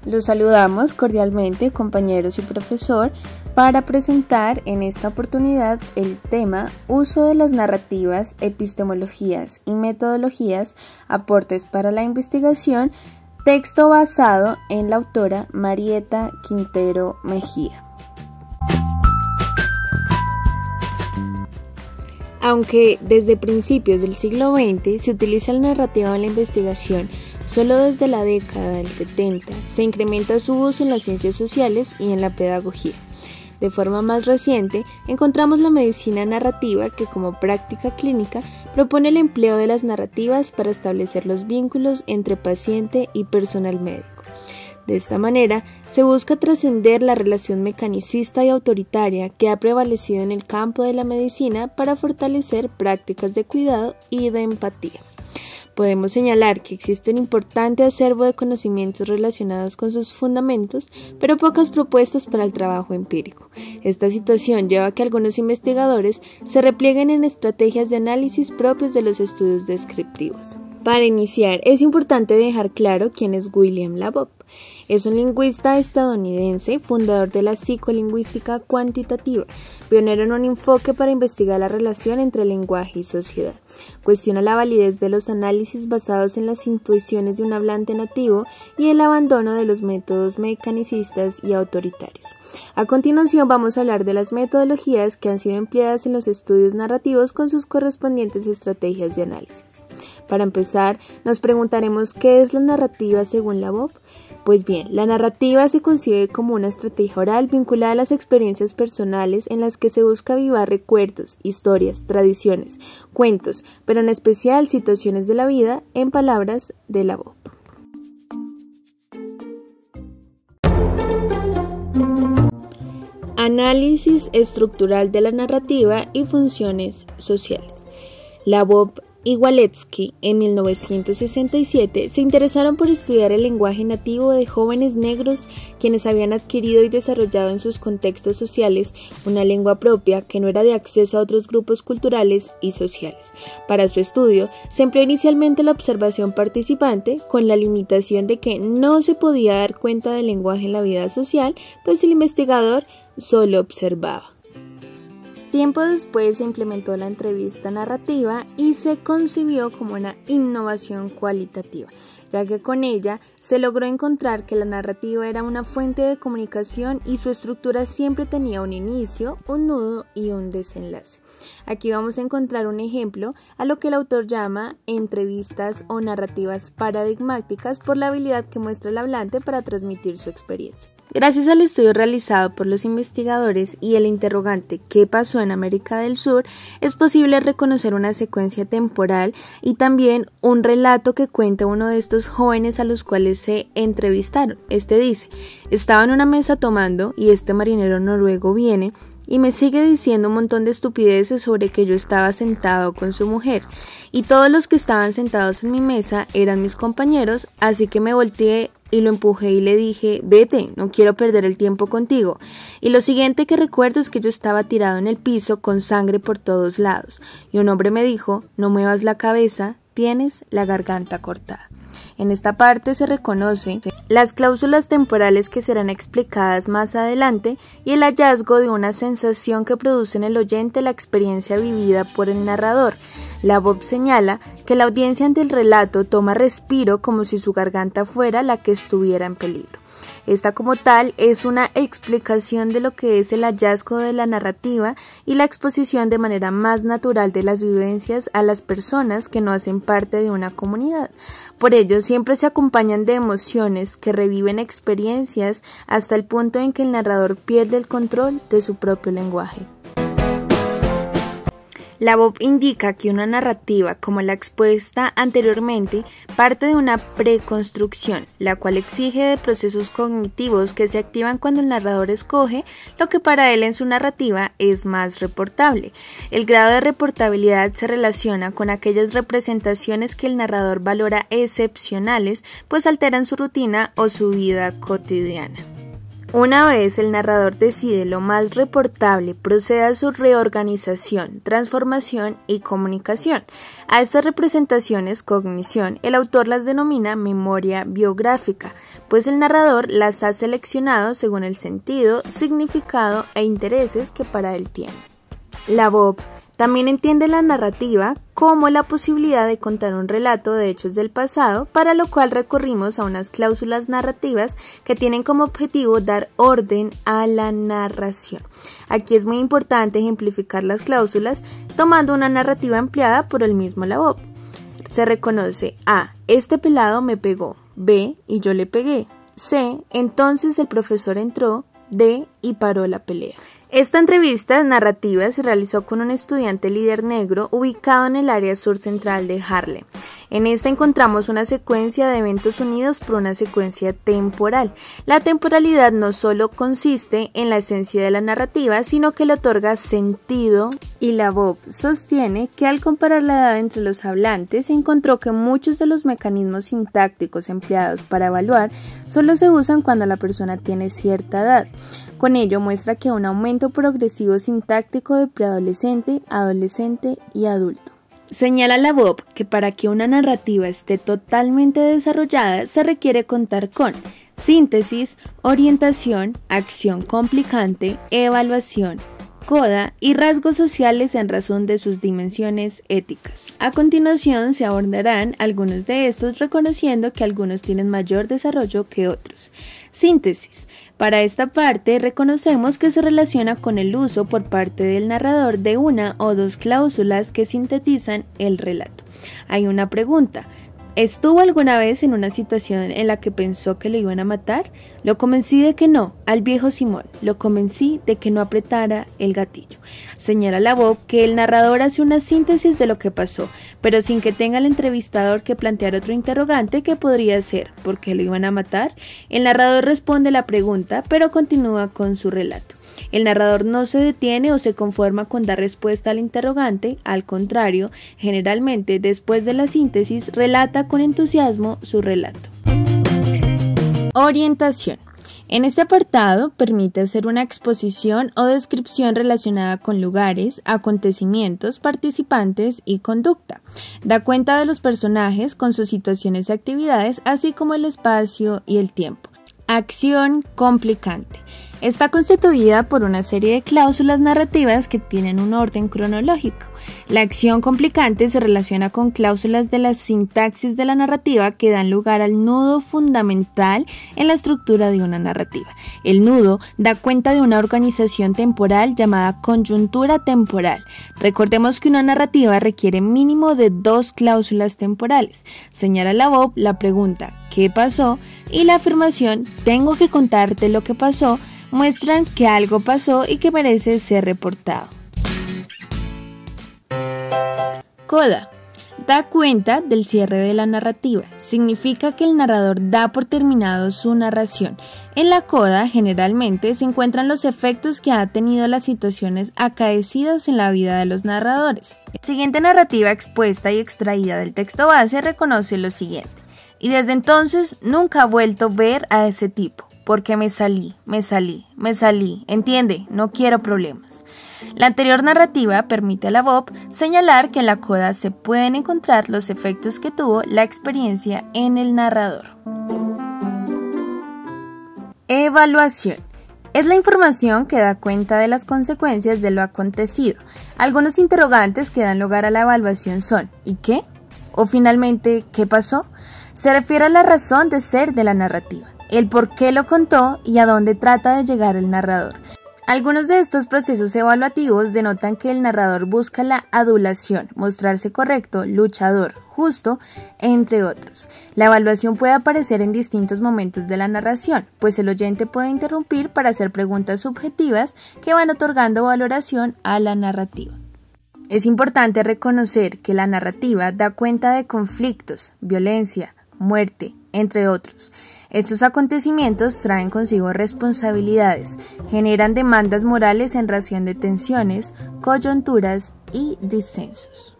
Los saludamos cordialmente, compañeros y profesor, para presentar en esta oportunidad el tema Uso de las narrativas, epistemologías y metodologías, aportes para la investigación, texto basado en la autora Marieta Quintero Mejía. Aunque desde principios del siglo XX se utiliza la narrativa en la investigación, solo desde la década del 70 se incrementa su uso en las ciencias sociales y en la pedagogía. De forma más reciente, encontramos la medicina narrativa que como práctica clínica propone el empleo de las narrativas para establecer los vínculos entre paciente y personal médico. De esta manera, se busca trascender la relación mecanicista y autoritaria que ha prevalecido en el campo de la medicina para fortalecer prácticas de cuidado y de empatía. Podemos señalar que existe un importante acervo de conocimientos relacionados con sus fundamentos, pero pocas propuestas para el trabajo empírico. Esta situación lleva a que algunos investigadores se replieguen en estrategias de análisis propias de los estudios descriptivos. Para iniciar, es importante dejar claro quién es William Labov. Es un lingüista estadounidense, fundador de la psicolingüística cuantitativa, pionero en un enfoque para investigar la relación entre lenguaje y sociedad. Cuestiona la validez de los análisis basados en las intuiciones de un hablante nativo y el abandono de los métodos mecanicistas y autoritarios. A continuación vamos a hablar de las metodologías que han sido empleadas en los estudios narrativos con sus correspondientes estrategias de análisis. Para empezar, nos preguntaremos ¿qué es la narrativa según Labov? Pues bien, la narrativa se concibe como una estrategia oral vinculada a las experiencias personales en las que se busca avivar recuerdos, historias, tradiciones, cuentos, pero en especial situaciones de la vida, en palabras de Labov. Análisis estructural de la narrativa y funciones sociales. Labov y Walewski, en 1967, se interesaron por estudiar el lenguaje nativo de jóvenes negros quienes habían adquirido y desarrollado en sus contextos sociales una lengua propia que no era de acceso a otros grupos culturales y sociales. Para su estudio, se empleó inicialmente la observación participante con la limitación de que no se podía dar cuenta del lenguaje en la vida social, pues el investigador solo observaba. Tiempo después se implementó la entrevista narrativa y se concibió como una innovación cualitativa, ya que con ella se logró encontrar que la narrativa era una fuente de comunicación y su estructura siempre tenía un inicio, un nudo y un desenlace. Aquí vamos a encontrar un ejemplo a lo que el autor llama entrevistas o narrativas paradigmáticas por la habilidad que muestra el hablante para transmitir su experiencia. Gracias al estudio realizado por los investigadores y el interrogante ¿qué pasó en América del Sur?, es posible reconocer una secuencia temporal y también un relato que cuenta uno de estos jóvenes a los cuales se entrevistaron. Este dice: estaba en una mesa tomando y este marinero noruego viene y me sigue diciendo un montón de estupideces sobre que yo estaba sentado con su mujer y todos los que estaban sentados en mi mesa eran mis compañeros, así que me volteé y lo empujé y le dije: vete, no quiero perder el tiempo contigo. Y lo siguiente que recuerdo es que yo estaba tirado en el piso con sangre por todos lados y un hombre me dijo: no muevas la cabeza, tienes la garganta cortada. En esta parte se reconoce las cláusulas temporales que serán explicadas más adelante y el hallazgo de una sensación que produce en el oyente la experiencia vivida por el narrador. Labov señala que la audiencia ante el relato toma respiro como si su garganta fuera la que estuviera en peligro. Esta como tal es una explicación de lo que es el hallazgo de la narrativa y la exposición de manera más natural de las vivencias a las personas que no hacen parte de una comunidad. Por ello, siempre se acompañan de emociones que reviven experiencias hasta el punto en que el narrador pierde el control de su propio lenguaje. Labov indica que una narrativa, como la expuesta anteriormente, parte de una preconstrucción, la cual exige de procesos cognitivos que se activan cuando el narrador escoge lo que para él en su narrativa es más reportable. El grado de reportabilidad se relaciona con aquellas representaciones que el narrador valora excepcionales, pues alteran su rutina o su vida cotidiana. Una vez el narrador decide lo más reportable, procede a su reorganización, transformación y comunicación. A estas representaciones, cognición, el autor las denomina memoria biográfica, pues el narrador las ha seleccionado según el sentido, significado e intereses que para él tiene. La VOB también entiende la narrativa como la posibilidad de contar un relato de hechos del pasado, para lo cual recurrimos a unas cláusulas narrativas que tienen como objetivo dar orden a la narración. Aquí es muy importante ejemplificar las cláusulas tomando una narrativa empleada por el mismo la VOB. Se reconoce A. Este pelado me pegó. B. Y yo le pegué. C. Entonces el profesor entró. D. Y paró la pelea. Esta entrevista narrativa se realizó con un estudiante líder negro ubicado en el área sur central de Harlem. En esta encontramos una secuencia de eventos unidos por una secuencia temporal. La temporalidad no solo consiste en la esencia de la narrativa, sino que le otorga sentido, y la VOB sostiene que al comparar la edad entre los hablantes, encontró que muchos de los mecanismos sintácticos empleados para evaluar solo se usan cuando la persona tiene cierta edad. Con ello muestra que un aumento progresivo sintáctico de preadolescente, adolescente y adulto. Señala la VOB que para que una narrativa esté totalmente desarrollada se requiere contar con síntesis, orientación, acción complicante, evaluación, coda y rasgos sociales en razón de sus dimensiones éticas. A continuación se abordarán algunos de estos, reconociendo que algunos tienen mayor desarrollo que otros. Síntesis. Para esta parte reconocemos que se relaciona con el uso por parte del narrador de una o dos cláusulas que sintetizan el relato. Hay una pregunta. ¿Estuvo alguna vez en una situación en la que pensó que lo iban a matar? Lo convencí de que no, al viejo Simón. Lo convencí de que no apretara el gatillo. Señala la VOB que el narrador hace una síntesis de lo que pasó, pero sin que tenga el entrevistador que plantear otro interrogante que podría ser ¿por qué lo iban a matar? El narrador responde la pregunta, pero continúa con su relato. El narrador no se detiene o se conforma con dar respuesta al interrogante, al contrario, generalmente después de la síntesis relata con entusiasmo su relato. Orientación. En este apartado permite hacer una exposición o descripción relacionada con lugares, acontecimientos, participantes y conducta. Da cuenta de los personajes con sus situaciones y actividades, así como el espacio y el tiempo. Acción complicante. Está constituida por una serie de cláusulas narrativas que tienen un orden cronológico. La acción complicante se relaciona con cláusulas de la sintaxis de la narrativa que dan lugar al nudo fundamental en la estructura de una narrativa. El nudo da cuenta de una organización temporal llamada coyuntura temporal. Recordemos que una narrativa requiere mínimo de 2 cláusulas temporales. Señala la VOB la pregunta ¿qué pasó? Y la afirmación tengo que contarte lo que pasó, muestran que algo pasó y que merece ser reportado. Coda. Da cuenta del cierre de la narrativa. Significa que el narrador da por terminado su narración. En la coda generalmente se encuentran los efectos que ha tenido las situaciones acaecidas en la vida de los narradores. La siguiente narrativa expuesta y extraída del texto base reconoce lo siguiente. Y desde entonces nunca he vuelto a ver a ese tipo. Porque me salí, ¿entiende? No quiero problemas. La anterior narrativa permite a la VOB señalar que en la coda se pueden encontrar los efectos que tuvo la experiencia en el narrador. Evaluación. Es la información que da cuenta de las consecuencias de lo acontecido. Algunos interrogantes que dan lugar a la evaluación son ¿y qué? O finalmente, ¿qué pasó? Se refiere a la razón de ser de la narrativa, el por qué lo contó y a dónde trata de llegar el narrador. Algunos de estos procesos evaluativos denotan que el narrador busca la adulación, mostrarse correcto, luchador, justo, entre otros. La evaluación puede aparecer en distintos momentos de la narración, pues el oyente puede interrumpir para hacer preguntas subjetivas que van otorgando valoración a la narrativa. Es importante reconocer que la narrativa da cuenta de conflictos, violencia, muerte, entre otros. Estos acontecimientos traen consigo responsabilidades, generan demandas morales en razón de tensiones, coyunturas y disensos.